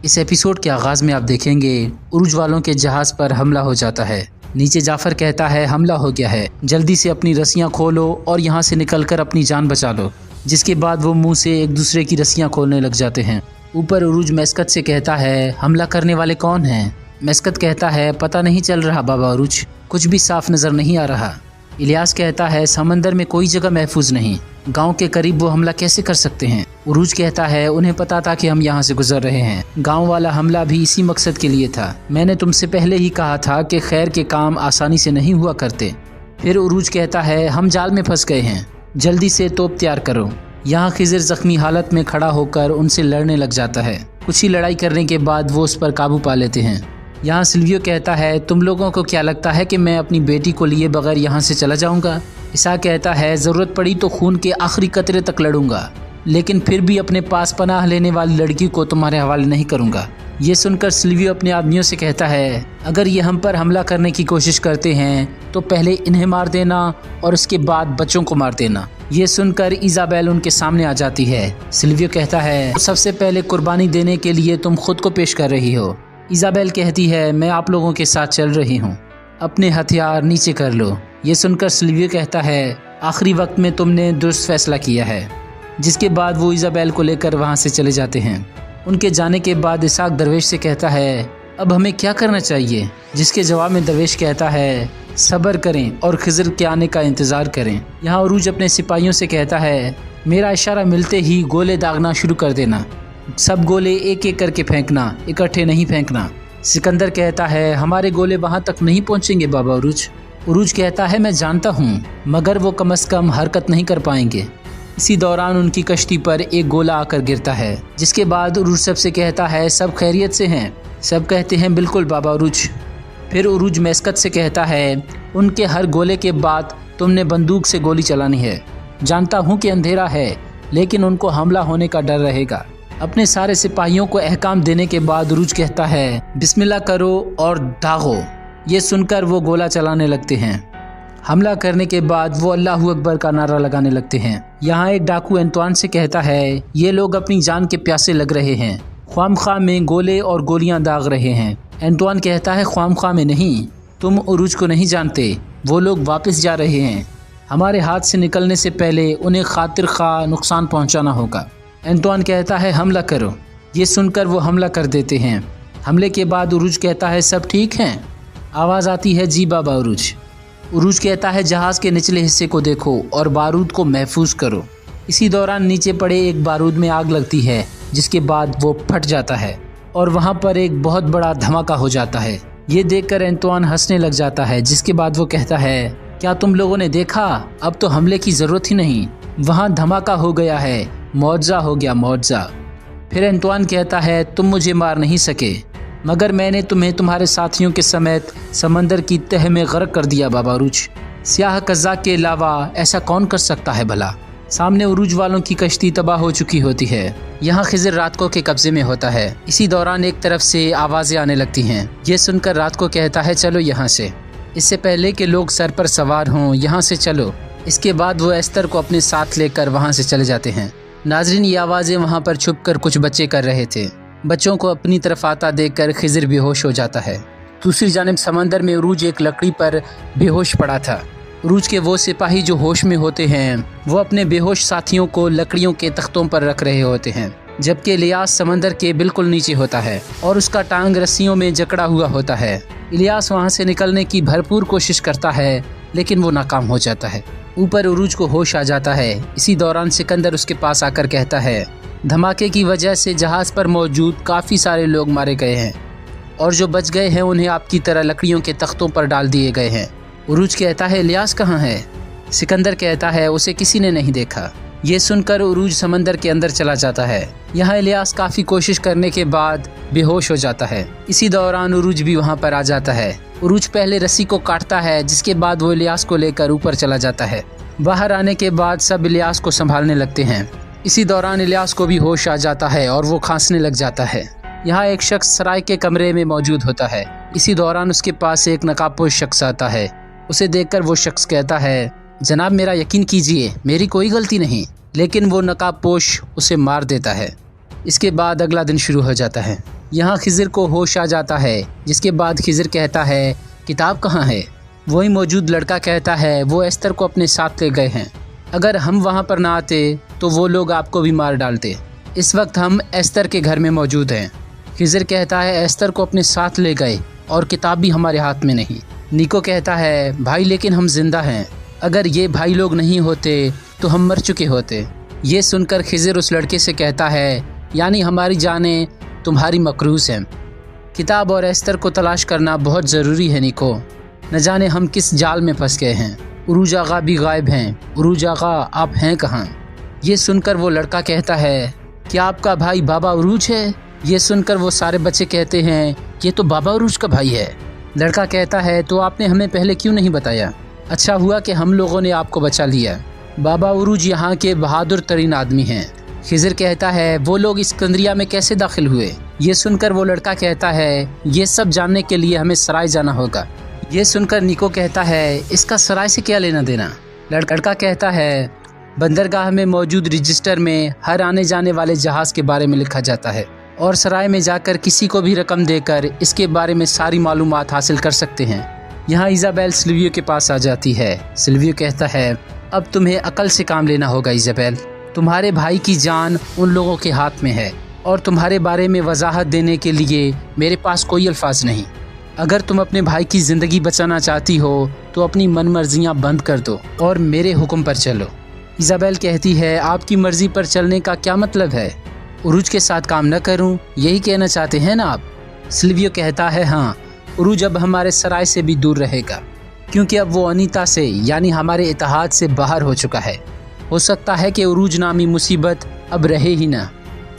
इस एपिसोड के आगाज में आप देखेंगे उरूज वालों के जहाज पर हमला हो जाता है। नीचे जाफर कहता है हमला हो गया है, जल्दी से अपनी रस्सियां खोलो और यहाँ से निकलकर अपनी जान बचा लो। जिसके बाद वो मुंह से एक दूसरे की रस्सियां खोलने लग जाते हैं। ऊपर उरूज मैस्कत से कहता है हमला करने वाले कौन हैं? मैस्कत कहता है पता नहीं चल रहा बाबा उरूज, कुछ भी साफ नजर नहीं आ रहा। इलियास कहता है समंदर में कोई जगह महफूज नहीं, गांव के करीब वो हमला कैसे कर सकते हैं? उरूज कहता है उन्हें पता था कि हम यहाँ से गुजर रहे हैं, गांव वाला हमला भी इसी मकसद के लिए था। मैंने तुमसे पहले ही कहा था कि खैर के काम आसानी से नहीं हुआ करते। फिर उरूज कहता है हम जाल में फंस गए हैं, जल्दी से तोप तैयार करो। यहाँ खिजर जख्मी हालत में खड़ा होकर उनसे लड़ने लग जाता है। कुछ ही लड़ाई करने के बाद वो उस पर काबू पा लेते हैं। यहाँ सिल्वियो कहता है तुम लोगों को क्या लगता है कि मैं अपनी बेटी को लिए बगैर यहाँ से चला जाऊँगा? ईसा कहता है ज़रूरत पड़ी तो खून के आखिरी कतरे तक लड़ूंगा, लेकिन फिर भी अपने पास पनाह लेने वाली लड़की को तुम्हारे हवाले नहीं करूँगा। ये सुनकर सिल्वियो अपने आदमियों से कहता है अगर ये हम पर हमला करने की कोशिश करते हैं तो पहले इन्हें मार देना और उसके बाद बच्चों को मार देना। ये सुनकर इजाबेल उनके सामने आ जाती है। सिल्वियो कहता है तो सबसे पहले कुर्बानी देने के लिए तुम खुद को पेश कर रही हो। इजाबेल कहती है मैं आप लोगों के साथ चल रही हूँ, अपने हथियार नीचे कर लो। ये सुनकर सिल्वियो कहता है आखिरी वक्त में तुमने दुरुस्त फैसला किया है। जिसके बाद वो इजाबेल को लेकर वहाँ से चले जाते हैं। उनके जाने के बाद इसाक दरवेश से कहता है अब हमें क्या करना चाहिए? जिसके जवाब में दरवेश कहता है सब्र करें और खिजर के आने का इंतज़ार करें। यहाँ उरूज अपने सिपाहियों से कहता है मेरा इशारा मिलते ही गोले दागना शुरू कर देना, सब गोले एक एक करके फेंकना, इकट्ठे नहीं फेंकना। सिकंदर कहता है हमारे गोले वहाँ तक नहीं पहुँचेंगे बाबा उरूज। उरूज कहता है मैं जानता हूँ, मगर वो कम से कम हरकत नहीं कर पाएंगे। इसी दौरान उनकी कश्ती पर एक गोला आकर गिरता है। जिसके बाद उरूज सबसे कहता है सब खैरियत से हैं? सब कहते हैं बिल्कुल बाबा उरूज। फिर उरूज मैस्कत से कहता है उनके हर गोले के बाद तुमने बंदूक से गोली चलानी है। जानता हूँ कि अंधेरा है, लेकिन उनको हमला होने का डर रहेगा। अपने सारे सिपाहियों को अहकाम देने के बाद उरूज कहता है बिस्मिल्लाह करो और दागो। ये सुनकर वो गोला चलाने लगते हैं। हमला करने के बाद वो अल्लाहू अकबर का नारा लगाने लगते हैं। यहाँ एक डाकू एंतवान से कहता है ये लोग अपनी जान के प्यासे लग रहे हैं, ख्वामख्वाह में गोले और गोलियां दाग रहे हैं। एंतवान कहता है ख्वामख्वाह में नहीं, तुम उरूज को नहीं जानते, वो लोग वापस जा रहे हैं। हमारे हाथ से निकलने से पहले उन्हें खातिर खा नुकसान पहुँचाना होगा। एंतवान कहता है हमला करो। ये सुनकर वो हमला कर देते हैं। हमले के बाद उरूज कहता है सब ठीक हैं? आवाज़ आती है जी बाबा उरूज। उरूज कहता है जहाज़ के निचले हिस्से को देखो और बारूद को महफूज करो। इसी दौरान नीचे पड़े एक बारूद में आग लगती है, जिसके बाद वो फट जाता है और वहाँ पर एक बहुत बड़ा धमाका हो जाता है। ये देखकर एंतवान हंसने लग जाता है। जिसके बाद वो कहता है क्या तुम लोगों ने देखा? अब तो हमले की ज़रूरत ही नहीं, वहाँ धमाका हो गया है, मौजा हो गया मौजा। फिर एंतवान कहता है तुम मुझे मार नहीं सके, मगर मैंने तुम्हें तुम्हारे साथियों के समेत समंदर की तह में गर्क कर दिया बाबा उरूज। स्याह कज़्ज़ाक़ के अलावा ऐसा कौन कर सकता है भला? सामने उरूज वालों की कश्ती तबाह हो चुकी होती है। यहाँ खिजर रात को के कब्जे में होता है। इसी दौरान एक तरफ से आवाज़ें आने लगती हैं। ये सुनकर रात को कहता है चलो यहाँ से, इससे पहले कि लोग सर पर सवार हों, यहाँ से चलो। इसके बाद वो एस्तर को अपने साथ लेकर वहाँ से चले जाते हैं। नाजरीन ये आवाज़ें वहाँ पर छुप कर कुछ बच्चे कर रहे थे। बच्चों को अपनी तरफ आता देखकर खिजर बेहोश हो जाता है। दूसरी जानिब समंदर में उरूज एक लकड़ी पर बेहोश पड़ा था। उरूज के वो सिपाही जो होश में होते हैं वो अपने बेहोश साथियों को लकड़ियों के तख्तों पर रख रहे होते हैं, जबकि इलियास समंदर के बिल्कुल नीचे होता है और उसका टांग रस्सियों में जकड़ा हुआ होता है। इलियास वहाँ से निकलने की भरपूर कोशिश करता है, लेकिन वो नाकाम हो जाता है। ऊपर उरूज को होश आ जाता है। इसी दौरान सिकंदर उसके पास आकर कहता है धमाके की वजह से जहाज़ पर मौजूद काफ़ी सारे लोग मारे गए हैं और जो बच गए हैं उन्हें आपकी तरह लकड़ियों के तख्तों पर डाल दिए गए हैं। उरूज कहता है इलियास कहाँ है? सिकंदर कहता है उसे किसी ने नहीं देखा। ये सुनकर उरूज समंदर के अंदर चला जाता है। यहाँ इलियास काफ़ी कोशिश करने के बाद बेहोश हो जाता है। इसी दौरान उरूज भी वहाँ पर आ जाता है। उरूज पहले रस्सी को काटता है, जिसके बाद वो इलियास को लेकर ऊपर चला जाता है। बाहर आने के बाद सब इलियास को संभालने लगते हैं। इसी दौरान इलियास को भी होश आ जाता है और वो खांसने लग जाता है। यहाँ एक शख्स सराय के कमरे में मौजूद होता है। इसी दौरान उसके पास एक नकाबपोश शख्स आता है। उसे देखकर वो शख्स कहता है जनाब मेरा यकीन कीजिए, मेरी कोई गलती नहीं। लेकिन वो नकाबपोश उसे मार देता है। इसके बाद अगला दिन शुरू हो जाता है। यहाँ खिज़र को होश आ जाता है, जिसके बाद खिज़र कहता है किताब कहाँ है। वही मौजूद लड़का कहता है वो एस्तर को अपने साथ ले गए हैं, अगर हम वहाँ पर ना आते तो वो लोग आपको भी मार डालते। इस वक्त हम एस्तर के घर में मौजूद हैं। खिज़र कहता है एस्तर को अपने साथ ले गए और किताब भी हमारे हाथ में नहीं। निको कहता है भाई लेकिन हम जिंदा हैं, अगर ये भाई लोग नहीं होते तो हम मर चुके होते। ये सुनकर खिज़र उस लड़के से कहता है यानी हमारी जानें तुम्हारी मकरूज़ हैं। किताब और एस्तर को तलाश करना बहुत ज़रूरी है निको, न जाने हम किस जाल में फंस गए हैं। उरूज आगा भी गायब हैं। उरूज आगा आप हैं कहाँ? ये सुनकर वो लड़का कहता है क्या आपका भाई बाबा उरूज है? ये सुनकर वो सारे बच्चे कहते हैं ये तो बाबा उरूज का भाई है। लड़का कहता है तो आपने हमें पहले क्यों नहीं बताया? अच्छा हुआ कि हम लोगों ने आपको बचा लिया। बाबा उरूज यहाँ के बहादुर तरीन आदमी हैं। खिज़र कहता है वो लोग इस्कंदरिया में कैसे दाखिल हुए? ये सुनकर वो लड़का कहता है ये सब जानने के लिए हमें सराय जाना होगा। ये सुनकर निको कहता है इसका सराय से क्या लेना देना? लड़का कहता है बंदरगाह में मौजूद रजिस्टर में हर आने जाने वाले जहाज़ के बारे में लिखा जाता है और सराय में जाकर किसी को भी रकम देकर इसके बारे में सारी मालूमात हासिल कर सकते हैं। यहाँ इज़ाबेल सिल्वियो के पास आ जाती है। सिल्वियो कहता है अब तुम्हें अकल से काम लेना होगा इज़ाबेल, तुम्हारे भाई की जान उन लोगों के हाथ में है और तुम्हारे बारे में वजाहत देने के लिए मेरे पास कोई अल्फाज नहीं। अगर तुम अपने भाई की ज़िंदगी बचाना चाहती हो तो अपनी मन मर्जियाँ बंद कर दो और मेरे हुक्म पर चलो। इज़ाबेल कहती है आपकी मर्ज़ी पर चलने का क्या मतलब है? उरूज के साथ काम न करूं, यही कहना चाहते हैं ना आप? सिल्वियो कहता है हाँ, उरूज अब हमारे सराय से भी दूर रहेगा क्योंकि अब वो अनीता से यानी हमारे इत्तेहाद से बाहर हो चुका है। हो सकता है कि उरूज नामी मुसीबत अब रहे ही ना।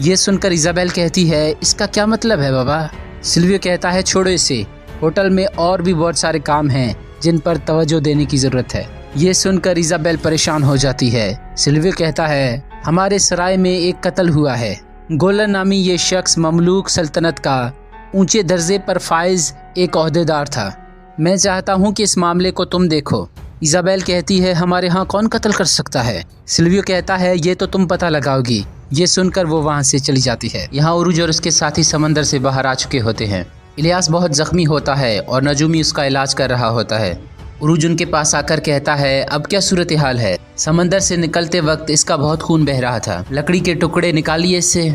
ये सुनकर इज़ाबेल कहती है इसका क्या मतलब है बाबा? सिल्वियो कहता है छोड़ो इसे, होटल में और भी बहुत सारे काम हैं जिन पर तवज्जो देने की ज़रूरत है। ये सुनकर इज़ाबेल परेशान हो जाती है। सिल्वियो कहता है हमारे सराय में एक कत्ल हुआ है। गोलन नामी ये शख्स ममलूक सल्तनत का ऊंचे दर्जे पर फाइज एक ओहदेदार था। मैं चाहता हूं कि इस मामले को तुम देखो। इज़ाबेल कहती है हमारे यहाँ कौन कत्ल कर सकता है? सिल्वियो कहता है ये तो तुम पता लगाओगी। ये सुनकर वो वहाँ से चली जाती है। यहाँ उरूज और उसके साथी समंदर से बाहर आ चुके होते हैं। इलियास बहुत जख्मी होता है और नजूमी उसका इलाज कर रहा होता है। उरूज उनके पास आकर कहता है अब क्या सूरत हाल है? समंदर से निकलते वक्त इसका बहुत खून बह रहा था, लकड़ी के टुकड़े निकालिए इससे।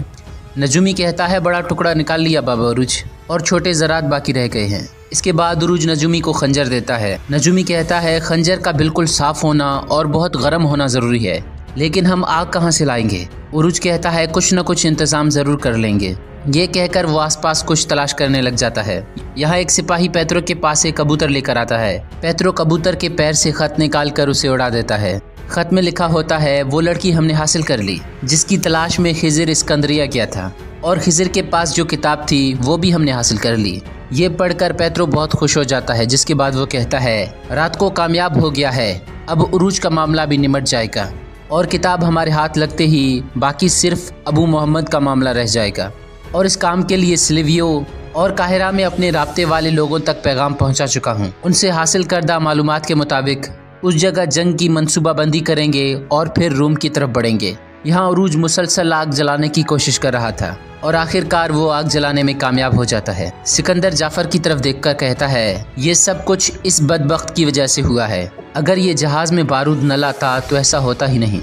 नजूमी कहता है बड़ा टुकड़ा निकाल लिया बाबा उरूज और छोटे ज़रात बाकी रह गए हैं। इसके बाद उरूज नजूमी को खंजर देता है। नजूमी कहता है खंजर का बिल्कुल साफ होना और बहुत गर्म होना ज़रूरी है, लेकिन हम आग कहाँ से लाएंगे? उरूज कहता है कुछ न कुछ इंतज़ाम ज़रूर कर लेंगे। ये कहकर वो आसपास कुछ तलाश करने लग जाता है। यहाँ एक सिपाही पेत्रो के पास एक कबूतर लेकर आता है। पेत्रो कबूतर के पैर से खत निकाल कर उसे उड़ा देता है। खत में लिखा होता है वो लड़की हमने हासिल कर ली जिसकी तलाश में खिज़र इस्कंदरिया गया था और खिज़र के पास जो किताब थी वो भी हमने हासिल कर ली। ये पढ़कर पेत्रो बहुत खुश हो जाता है, जिसके बाद वो कहता है रात को कामयाब हो गया है, अब उरूज का मामला भी निमट जाएगा और किताब हमारे हाथ लगते ही बाकी सिर्फ अबू मोहम्मद का मामला रह जाएगा। और इस काम के लिए सिल्वियो और काहिरा में अपने राब्ते वाले लोगों तक पैगाम पहुंचा चुका हूं। उनसे हासिल करदा मालूमात के मुताबिक उस जगह जंग की मंसूबाबंदी करेंगे और फिर रूम की तरफ बढ़ेंगे। यहाँ उरूज मुसलसल आग जलाने की कोशिश कर रहा था और आखिरकार वो आग जलाने में कामयाब हो जाता है। सिकंदर जाफर की तरफ देखकर कहता है ये सब कुछ इस बदबख्त की वजह से हुआ है, अगर ये जहाज में बारूद न लाता तो ऐसा होता ही नहीं।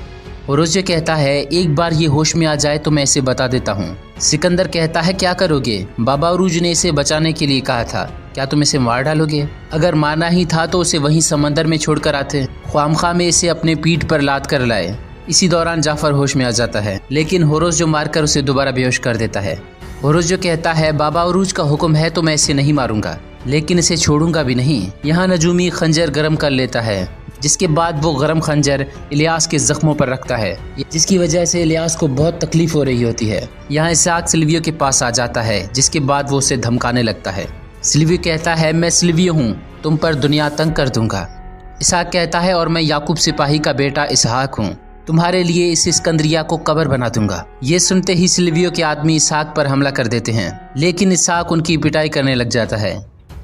उरूज कहता है एक बार ये होश में आ जाए तो मैं इसे बता देता हूँ। सिकंदर कहता है क्या करोगे? बाबा उरूज ने इसे बचाने के लिए कहा था, क्या तुम इसे मार डालोगे? अगर मारना ही था तो उसे वहीं समंदर में छोड़कर आते, ख्वामखा में इसे अपने पीठ पर लाद कर लाए। इसी दौरान जाफर होश में आ जाता है, लेकिन होरोज जो मारकर उसे दोबारा बेहोश कर देता है। होरोज जो कहता है बाबा उरूज का हुक्म है तो मैं इसे नहीं मारूंगा, लेकिन इसे छोड़ूंगा भी नहीं। यहाँ नजूमी खंजर गर्म कर लेता है, जिसके बाद वो गर्म खंजर इलियास के जख्मों पर रखता है, जिसकी वजह से इलियास को बहुत तकलीफ हो रही होती है। यहाँ इसहाक सिल्वियो के पास आ जाता है, जिसके बाद वो उसे धमकाने लगता है। सिल्वियो कहता है मैं सिल्वियो हूँ, तुम पर दुनिया तंग कर दूंगा। इसहाक कहता है और मैं याकूब सिपाही का बेटा इसहाक हूँ, तुम्हारे लिए इस इस्कंदरिया को कब्र बना दूंगा। ये सुनते ही सिल्वियो के आदमी इसहाक पर हमला कर देते हैं, लेकिन इसहाक उनकी पिटाई करने लग जाता है।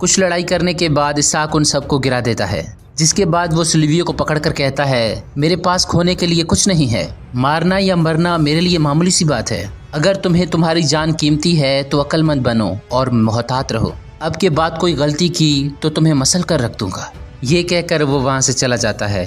कुछ लड़ाई करने के बाद इसहाक उन सबको गिरा देता है, जिसके बाद वो सिल्वियो को पकड़कर कहता है मेरे पास खोने के लिए कुछ नहीं है, मारना या मरना मेरे लिए मामूली सी बात है। अगर तुम्हें तुम्हारी जान कीमती है तो अक्लमंद बनो और मोहतात रहो। अब के बाद कोई गलती की तो तुम्हें मसल कर रख दूंगा। ये कहकर वो वहाँ से चला जाता है।